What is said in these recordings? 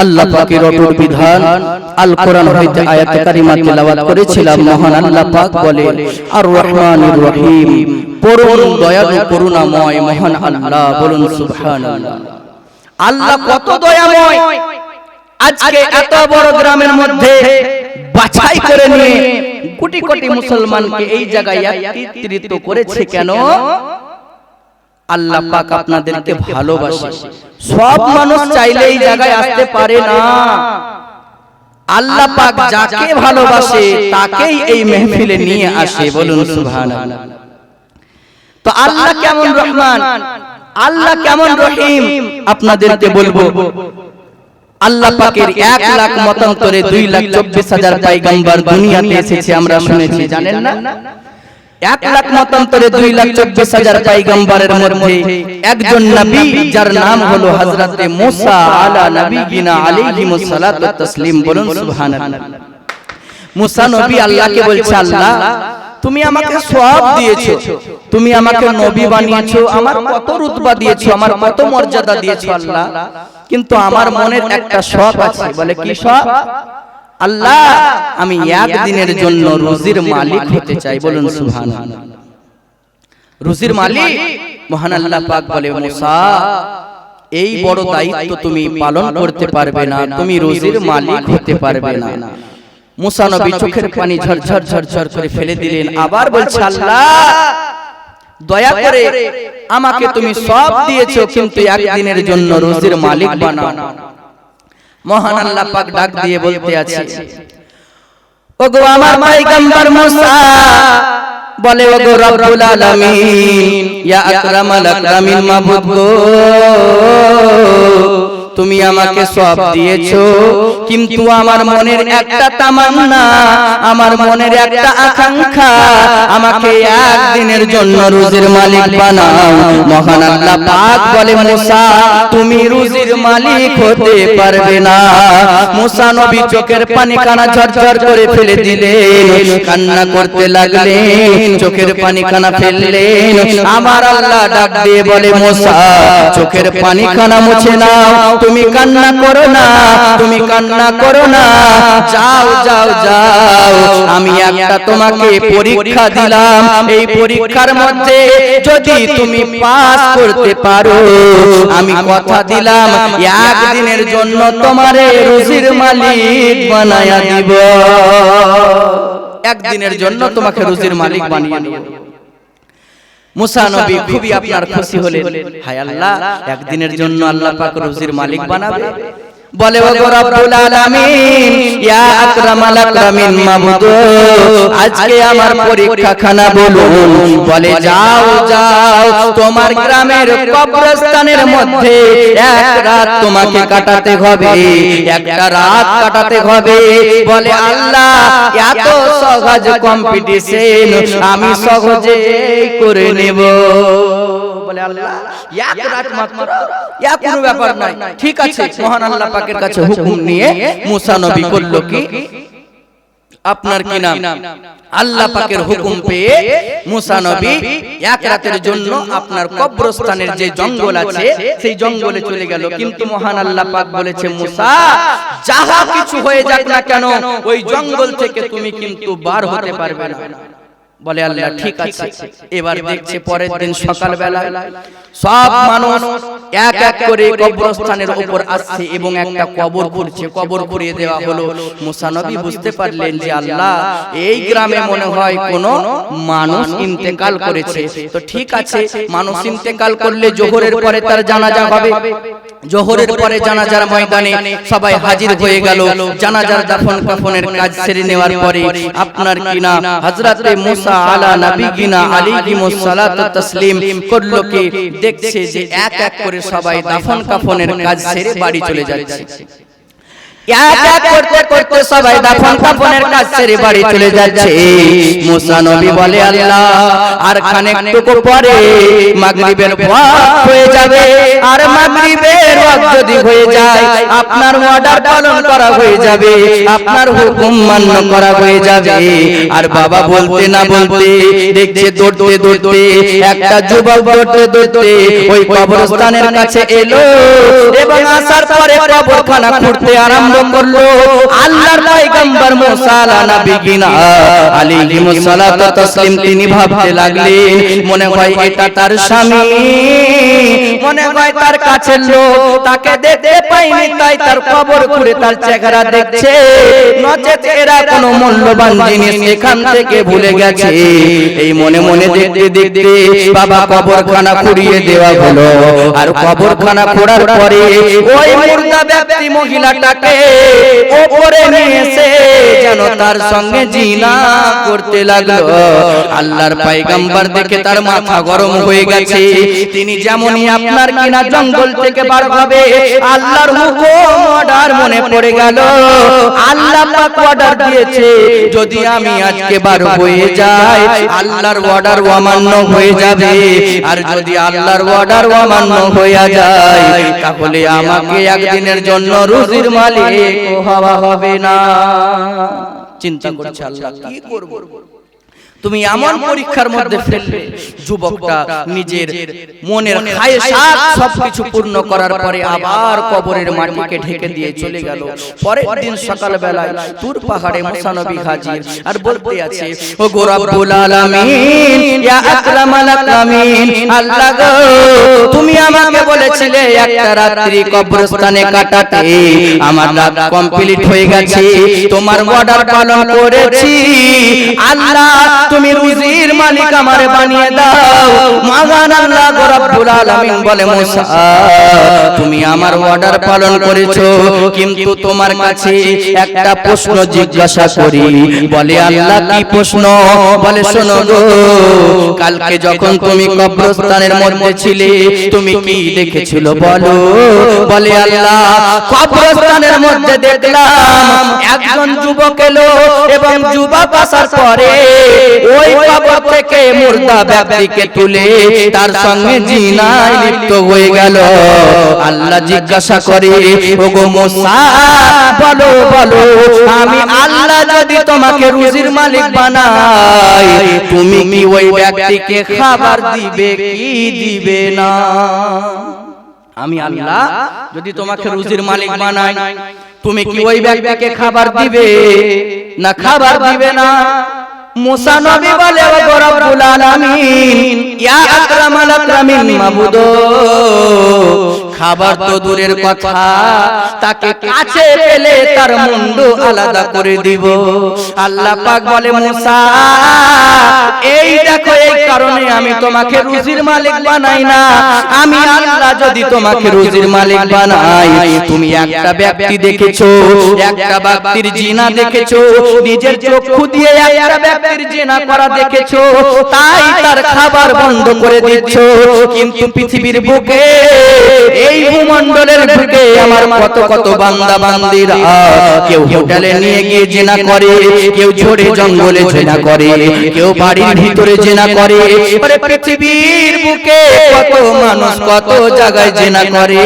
আল্লাহ পাকের অটুট বিধান আল কোরআন হইতে আয়াত কারিমা তেলাওয়াত করেছিলাম। মহান আল্লাহ পাক বলে, আর রহমানুর রহিম, পরম দয়ালু করুণাময় মহান আল্লাহ। বলুন সুবহানাল্লাহ। আল্লাহ কত দয়াময়। আজকে এত বড় গ্রামের মধ্যে বাছাই করে নিয়ে কোটি কোটি মুসলমানকে এই জায়গায় একত্রিত করেছে কেন? আল্লাহ পাক আপনাদেরকে ভালোবাসে। সব মানুষ চাইলে এই জায়গায় আসতে পারে না। আল্লাহ পাক যাকে ভালোবাসে তাকেই এই মেহফিলে নিয়ে আসে। বলুন সুবহানাল্লাহ। তো আল্লাহ কেমন রহমান, আল্লাহ কেমন রহিম আপনাদেরকে বলবো। আল্লাহ পাকের 1 লাখ মতান্তরে 2,24,000 পয়গম্বর দুনিয়াতে এসেছে, আমরা শুনেছি, জানেন না? 1 লাখ মতান্তরে 2,24,000 পয়গম্বরের মধ্যে একজন নবী যার নাম হলো হযরতে মুসা আলা নবিয়িনা আলাইহিমুস সালাতু ওয়াত তাসলিম। বলুন সুবহানাল্লাহ। মুসা নবী আল্লাহকে বলছে, আল্লাহ তুমি আমাকে সওয়াব দিয়েছো, তুমি আমাকে নবী বানিয়েছো, আমার কত রুতবা দিয়েছো, আমার কত মর্যাদা দিয়েছো আল্লাহ, কিন্তু আমার মনের একটা শখ আছে। বলে কি শখ? আল্লাহ আমি একদিনের জন্য রুজির মালিক হতে চাই। বলুন সুবহানাল্লাহ। রুজির মালিক মহান আল্লাহ পাক বলে, মুসা এই বড় দায়িত্ব তুমি পালন করতে পারবে না, তুমি রুজির মালিক হতে পারবে না। মুসা নবী চোখের পানি ঝরঝর ঝরঝর করে ফেলে দিলেন। আবার বলছে, আল্লাহ দয়া করে আমাকে তুমি সব দিয়েছো, কিন্তু একদিনের জন্য রুজির মালিক বানাও। মহান আল্লাহ পাক ডাক দিয়ে বলতে আছে, ওগো আমার পয়গম্বর মুসা, বলে ওগো রব্বুল আলামিন, ইয়া আকরামাল আকরামিন মাবুদ গো, তুমি আমাকে সব দিয়েছো, কিন্তু আমার মনের একটা তামান্না, আমার মনের একটা আকাঙ্ক্ষা, আমাকে একদিনের জন্য রুজির মালিক বানাও। মহান আল্লাহ পাক বলে, মুসা তুমি রুজির মালিক হতে পারবে না। মুসা নবী চোখের পানি কানা ঝরঝর করে ফেলে দিলেন, কান্না করতে লাগলেন, চোখের পানি কানা ফেললেন। আমার আল্লাহ ডাক দিয়ে বলে, মুসা চোখের পানি কানা মুছে নাও, তুমি কান্না করো না, তুমি কান্না করো না, যাও যাও যাও, আমি একটা তোমাকে পরীক্ষা দিলাম, এই পরীক্ষার মধ্যে যদি তুমি পাস করতে পারো, আমি কথা দিলাম একদিনের জন্য তোমারে রুজির মালিক বানায়া দিব। একদিনের জন্য তোমাকে রুজির মালিক বানিয়ে দেব। মুসা নবী খুবই আপনার খুশি হলেন। হায় আল্লাহ, একদিনের জন্য আল্লাহ পাক রুজির মালিক বানাবে। বলে ওগো রব্বুল আলামিন, ইয়া আকরামাল আকরামিন মাবুদ, আজকে আমার পরীক্ষা খানা বলুন। বলে যাও যাও, তোমার গ্রামের কবরস্থানের মধ্যে এক রাত তোমাকে কাটাতে হবে, একটা রাত কাটাতে হবে। বলে আল্লাহ এত সহজ কম্পিটিশন আমি সহজেই করে নেব। বলে আল্লাহ এক রাত মাত্র, এক কোনো ব্যাপার নাই, ঠিক আছে। মহান আল্লাহ পাকের কাছে হুকুম নিয়ে মুসা নবী করল কি, আপনার কি নাম, আল্লাহ পাকের হুকুম পেয়ে মুসা নবী এক রাতের জন্য আপনার কবরস্থানের যে জঙ্গল আছে সেই জঙ্গলে চলে গেল। কিন্তু মহান আল্লাহ পাক বলেছে, মুসা যাহা কিছু হয়ে যাক না কেন, ওই জঙ্গল থেকে তুমি কিন্তু বার হতে পারবে না। বলে আল্লাহ ঠিক আছে। এবার দেখছে পরের দিন সকালবেলা সব মানুষ এক এক করে কবরস্থানের উপর আসছে এবং একটা কবর খুঁড়ছে। কবর খুঁড়িয়ে দেওয়া হলো। মুসা নবী বুঝতে পারলেন যে আল্লাহ এই গ্রামে মনে হয় কোনো মানুষ ইন্তেকাল করেছে। তো ঠিক আছে, মানুষ ইন্তেকাল করলে জোহরের পরে তার জানাজা হবে। জোহরের পরে জানাজার ময়দানে সবাই হাজির হয়ে গেল। জানাজার দাফন কাফনের কাজ সেরে নেওয়ার পরে আপনার কিনা হযরতে মুসা আলা নবিয়িনা আলাইহিমুস সালাতু ওয়াত তাসলিম করলো কি, দেখছে যে এক এক করে সবাই দাফন কাফনের কাজ সেরে বাড়ি চলে যাচ্ছে। এক এক করতে করতে সবাই দাফন কাফনের কাজ সেরে বাড়ি চলে যাচ্ছে। মুসা নবী বলে আল্লাহ আর খানিকটুকু পরে মাগরিবের ওয়াক্ত হয়ে যাবে, আর মাগরিবের ওয়াক্ত যদি হয়ে যায় আপনার অর্ডার পালন করা হয়ে যাবে, আপনার হুকুম মান্য করা হয়ে যাবে। আর বাবা বলতে না বলতে দেখছে দৌড়তে দৌড়তে একটা যুবক দৌড়তে দৌড়তে ওই কবরস্থানের কাছে এলো এবং আসার পরে কবরখানা খুঁড়তে আরম্ভ করলো। আল্লাহর পয়গম্বর মুসা নবীনা আলাইহিস সালাতু ওয়াস তাসলিম তিনি ভাবতে লাগলেন মনে হয় এটা তার স্বামী, মনে হয় তার কাছের লোক, তাকে দেখতে পাইনি তাই তার কবর খুঁড়ে তার চেহারা দেখছে, নচেত এরা কোনো মূল্যবান জিনিস এখান থেকে ভুলে গেছে। এই মনে মনে দেখতে দেখতে বাবা কবরখানা খুঁড়িয়ে দেওয়া হলো। আর কবরখানা খোঁড়ার পরে ওই মুর্দা ব্যক্তি মহিলাটাকে ওপরে নিয়ে এসে যেন তার সঙ্গে জিনা করতে লাগলো। আল্লাহর পয়গম্বর দেখে তার মাথা গরম হয়ে গেছে। তিনি যেমনই আপনার কিনা জঙ্গল থেকে বার হবে আল্লাহর হুকুম অর্ডার মনে পড়ে গেল। আল্লাহ পাক অর্ডার দিয়েছে যদি আমি আজকে বার হয়ে যাই আল্লাহর অর্ডার অমান্য হয়ে যাবে, আর যদি আল্লাহর অর্ডার অমান্য হয়ে যায় তাহলে আমাকে একদিনের জন্য রুজির মালিক হওয়া হবে না। চিন্তা করছে আল্লাহ কি করব। তুমি এমন পরীক্ষার মধ্যে ফেললে যুবকটা নিজের মনের খায়েশাত সবকিছু পূর্ণ করার পরে আবার কবরের মাটিকে ঢেকে দিয়ে চলে গেল। পরের দিন সকাল বেলায় তুর পাহাড়ে মুসা নবী হাজির আর বলতে আছে ও গো রব্বুল আলামিন ইয়া আকরামাল আকরামিন, আল্লাহ গো তুমি আমাকে বলেছিলে একটা রাত্রি কবরস্থানে কাটাতে, আমার রাত কমপ্লিট হয়ে গেছে, তোমার অর্ডার পালন করেছি। আল্লাহ তুমি রুজির মালিক আমারে বানিয়ে দাও। মহান আল্লাহ রব্বুল আলামিন বলে মুসা তুমি আমার অর্ডার পালন করেছো, কিন্তু তোমার কাছে একটা প্রশ্ন জিজ্ঞাসা করি। বলে আল্লাহ কি প্রশ্ন? বলে শোনো গো, কালকে যখন তুমি কবরস্থানের মধ্যে ছিলে তুমি কি দেখেছিল বলো? বলে আল্লাহ কবরস্থানের মধ্যে দেখলাম একজন যুবক এলো এবং যুবক আসার পরে ওই কবর থেকে মুর্দা ব্যক্তিকে তুলে তার সঙ্গে জিনায় লিপ্ত হয়ে গেল। আল্লাহ জিজ্ঞাসা করে ওগো মুসা বলো বলো আমি আল্লাহ যদি তোমাকে রুজির মালিক বানাই তুমি কি ওই ব্যক্তিকে খাবার দিবে কি দিবে না? আমি আল্লাহ যদি তোমাকে রুজির মালিক বানাই তুমি কি ওই ব্যক্তিকে খাবার দিবে না খাবার দিবে না? মুসা নবী বলে ও রব্বুল আলামিন ইয়া আকরামাল আকরামিন মাবুদ, খাবার তো দূরের কথা তাকে কাছে পেলে তার মুন্ডু আলাদা করে দিব। আল্লাহ পাক বলে মুসা এই দেখো এই কারণে আমি তোমাকে রুজির মালিক বানাই না। আমি আল্লাহ যদি তোমাকে রুজির মালিক বানাই তুমি একটা ব্যক্তি দেখেছো, একটা ব্যক্তির জিনা দেখেছো, নিজের চক্ষু দিয়ে একটা ব্যক্তির জিনা করা দেখেছো, তাই তার খাবার বন্ধ করে দিচ্ছ। কিন্তু পৃথিবীর বুকে এই ভূমণ্ডলের বুকে আমার কত কত বান্দা বান্দিরা কেউ হোটেলে নিয়ে গিয়ে জিনা করে, কেউ ঝোড়ে জঙ্গলে জিনা করে, কেউ বাড়ির ভিতরে জিনা করে। পৃথিবীর বুকে কত মানুষ কত জায়গায় জিনা করে।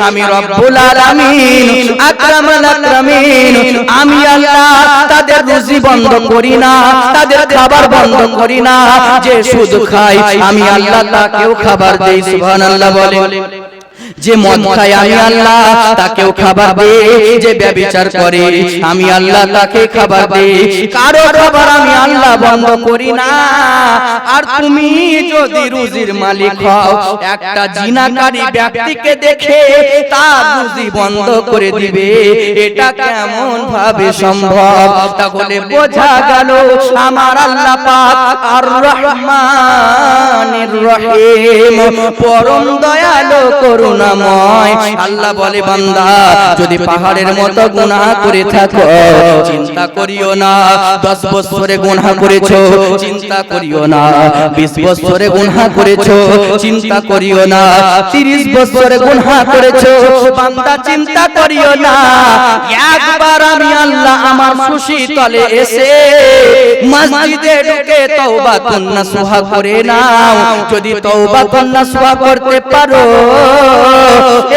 আমি রব্বুল আলামিন আকরামাল আকরামিন আমি আল্লাহ তাদের রুজি বন্ধ করি না, তাদের খাবার বন্ধ করি না। যে সুদ খায় আমি আল্লাহ তাকেও খাবার দেই। সুবহানাল্লাহ বলে। যে মদ খায় আমি আল্লাহ তাকেও খাবার দেই, যে ব্যভিচার করে আমি আল্লাহ তাকে খাবার দেই। কারো খাবার আমি আল্লাহ বন্ধ করি না। আর তুমি যদি রুজির মালিক হও একটা জিনাকারী ব্যক্তিকে দেখে তার রুজি বন্ধ করে দিবে, এটা কেমন ভাবে সম্ভব? তাহলে বোঝা গেল আমার আল্লাহ পাক আর রহমানির রহিম, পরম দয়ালু করুণা করুণাময়। আল্লাহ বলে বান্দা যদি পাহাড়ের মতো গুনাহ করে থাকো চিন্তা করিও না, 10 বছরে গুনাহ করেছো চিন্তা করিও না, 20 বছরে গুনাহ করেছো চিন্তা করিও না, 30 বছরে গুনাহ করেছো বান্দা চিন্তা করিও না, একবার আমি আল্লাহ আমার খুশি তলে এসে মসজিদে ঢুকে তওবাতুন নাসুহা করে নাও। যদি তওবাতুন নাসুহা করতে পারো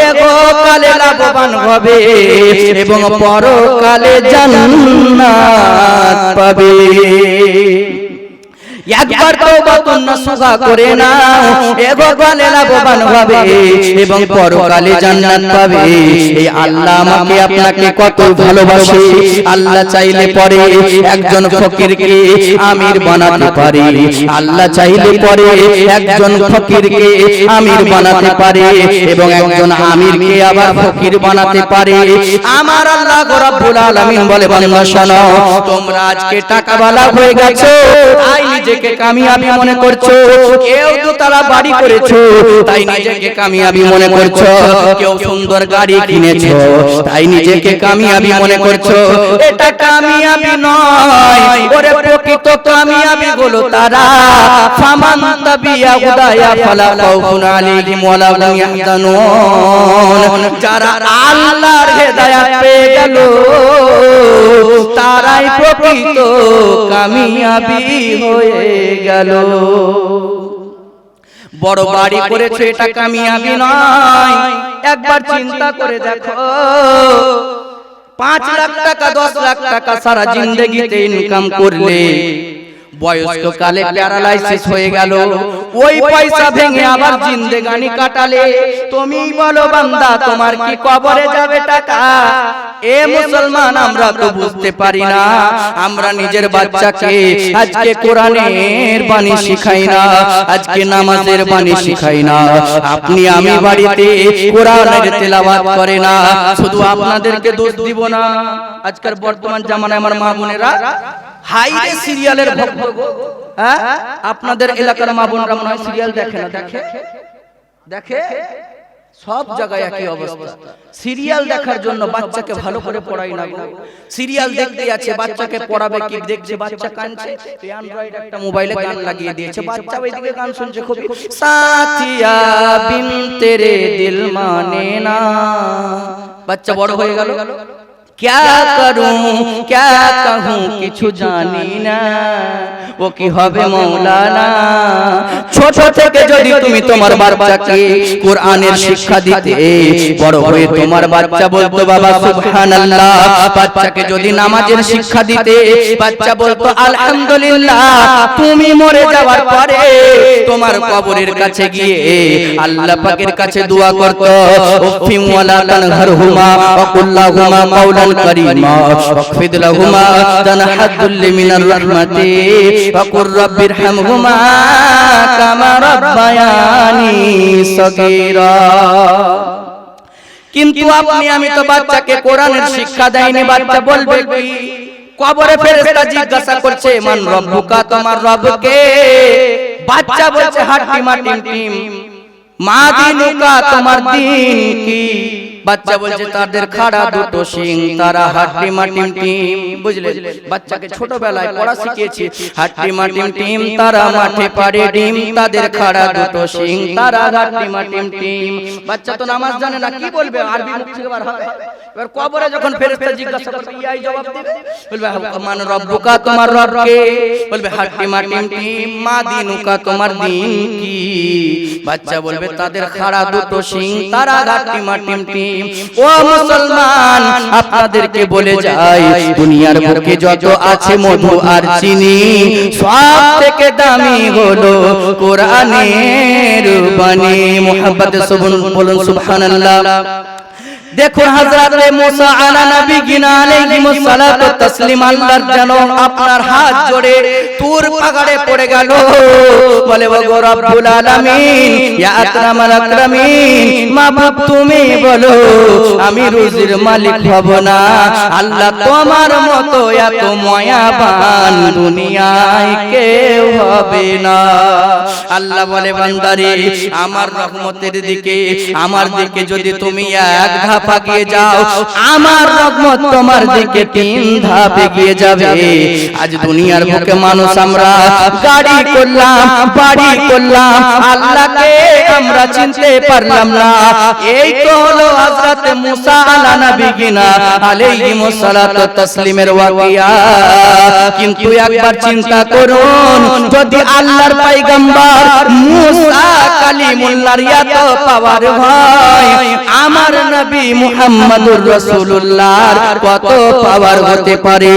এগো কালে লাভবান হবে এবং পরকালে জান্নাত পাবে। একবার তওবাতুন নাসুহা করে নাও এগো কালে লাভবান হবে এবং পরকালে জান্নাত পাবে। এই আল্লাহ আমাকে আপনাকে কত ভালোবাসে। আল্লাহ চাইলে পরে একজন ফকিরকে আমির বানাতে পারে, আল্লাহ চাইলে পরে একজন ফকিরকে আমির বানাতে পারে এবং একজন আমিরকে আবার ফকির বানাতে পারে। আমার আল্লাহ রাব্বুল আলামিন বলে বান্দা শোনো, তোমরা আজকে টাকাওয়ালা হয়ে গেছো তাই নিজেকে কামিয়াবি মনে করছো, কেউ দোতলা বাড়ি করেছো তাই নিজেকে কামিয়াবি মনে করছো, কেউ সুন্দর গাড়ি কিনেছো তাই নিজেকে কামিয়াবি মনে করছো। এটা কামিয়াবি নয়, ওরে প্রকৃত কামিয়াবি হলো তারা ফামান তাবিয়া হুদায়া ফালা খাউফুন আলাইহিম ওয়ালা হুম ইয়াহজানুন। যারা আল্লাহর হেদায়েত পেয়ে গেল তারাই প্রকৃত কামিয়াবি হয়ে গেল। বড় বাড়ি করেছে এটা কামিয়াবি নয়, একবার চিন্তা করে দেখো 5 লাখ টাকা 10 লাখ টাকা সারা জিন্দেগিতে ইনকাম করলে বয়স্ক কালে প্যারালাইসিস হয়ে গেল, ওই পয়সা ভেঙে আবার জিন্দেগানি কাটালে তুমি বলো বান্দা তোমার কি কবরে যাবে টাকা? এ মুসলমান আমরা তো বুঝতে পারি না, আমরা নিজের বাচ্চাকে আজকে কোরআনের বাণী শিখাই না, আজকে নামাজের বাণী শিখাই না। আপনি আমি বাড়িতে কোরআনের তেলাওয়াত করে না, শুধু আপনাদেরকে দোষ দিব না। আজকের বর্তমান জামানায় আমার মা বোনেরা হাইরে সিরিয়ালের ভক্ত। হ্যাঁ, আপনাদের এলাকার মা বোনরা মনে হয় সিরিয়াল দেখে না? দেখে সব জায়গায় একই অবস্থা। সিরিয়াল দেখার জন্য বাচ্চাকে ভালো করে পড়াই না গো, সিরিয়াল দেখতে আছে বাচ্চাকে পড়াবে কি, দেখছে বাচ্চা কাঁদছে, অ্যান্ড্রয়েড একটা মোবাইলে গান লাগিয়ে দিয়েছে, বাচ্চা ওইদিকে গান শুনছে খুব সাথিয়া বিন তেরে দিল মানে না। বাচ্চা বড় হয়ে গেল, क्या करूं क्या कहूं কিছু জানি না, ও কি হবে মাওলানা। ছোট থেকে যদি তুমি তোমার বাচ্চাকে কোরআনের শিক্ষা দিতে, বড় হয়ে তোমার বাচ্চা বলতো বাবা সুবহানাল্লাহ, বাচ্চাকে যদি নামাজের শিক্ষা দিতে বাচ্চা বলতো আলহামদুলিল্লাহ, তুমি মরে যাওয়ার পরে তোমার কবরের কাছে গিয়ে আল্লাহ পাকের কাছে দোয়া করতো উফিম ওয়ালা তানহারহুমা ওয়া কুল্লাহুমা কাওলান কারীমা ওয়াকফিদ লাহুমা তানহাদুল মিনার রাহমাতি ওয়া কুর রাব্বিরহামহুমা কামা রাব্বায়ানি সগীরা। কিন্তু আপনি আমি তো বাচ্চাকে কোরআনের শিক্ষা দেয়নি, বাচ্চা বলবে কি? কবরে ফেরেশতা জিজ্ঞাসা করছে মান রব্বুকা, তোমার রব কে? বাচ্চা বলছে হাট্টি মাটিম টিম। মা দিনুকা, তোমার দিন কি? বাচ্চা বলছে তাদের খাড়া দুটো শিং, তারা হাট্টি মাটিম টিম। বুঝলে, বাচ্চাকে ছোটবেলায় পড়া শিখিয়েছি, হাট্টি মাটিম টিম, তারা মাঠে পাড়ে ডিম, তাদের খাড়া দুটো শিং, তারা হাট্টি মাটিম টিম। বাচ্চা তো নামাজ জানে না, কি বলবে? আরবি মুখ থেকে বার হবে। এবার কবরে যখন ফেরেশতা জিজ্ঞাসা করবে ইয়াই জবাব দেবে, বলবে মান রব্বুকা, তোমার রব কে? বলবে হাট্টি মাটিম টিম। মা দিনুকা, তোমার দিন কি? বাচ্চা বলবে তাদের খাড়া দুটো শিং, তারা হাট্টি মাটিম টিম। ও মুসলমান, আপনাদেরকে বলে যাই দুনিয়ার বুকে যত আছে মধু আর চিনি, সব থেকে দামি হলো কোরআনের বাণী। মুহাব্বতে বলুন সুবহানাল্লাহ। দেখুন হযরতে মুসা আলা নবিয়িনা আলাইহিস সালাতু তাসলিম আল্লাহর যেন আপনার হাত জোড়ে তুর পাহাড়ে পড়ে গেল, বলে ওগো রব্বুল আলামিন, ইয়া আকরামাল আকরামিন, মাবুদ তুমি বলো আমি রুজির মালিক হব না। আল্লাহ তোমার মতো এত মায়াবান দুনিয়ায় কেউ হবে না। আল্লাহ বলে বান্দারে আমার রহমতের দিকে, আমার দিকে যদি তুমি এক ধাপ এগিয়ে যাও, আমার রহমত তোমার দিকে 3 ধাপ এগিয়ে যাবে। আজ দুনিয়ার বুকে মানুষ আমরা গাড়ি করলাম, বাড়ি করলাম, আল্লাহকে আমরা চিনতে পারলাম না। এই তো হলো হযরত মুসা আলা নবিয়িনা আলাইহিস সালাতু তাসলিমের ওয়াকিয়া। কিন্তু একবার চিন্তা করুন, যদি আল্লাহর পয়গম্বর মুসা কালিমুল্লাহর এত পাওয়ার হয়, আমার নবী মুহাম্মদুর রাসূলুল্লাহর কত পাওয়ার হতে পারে।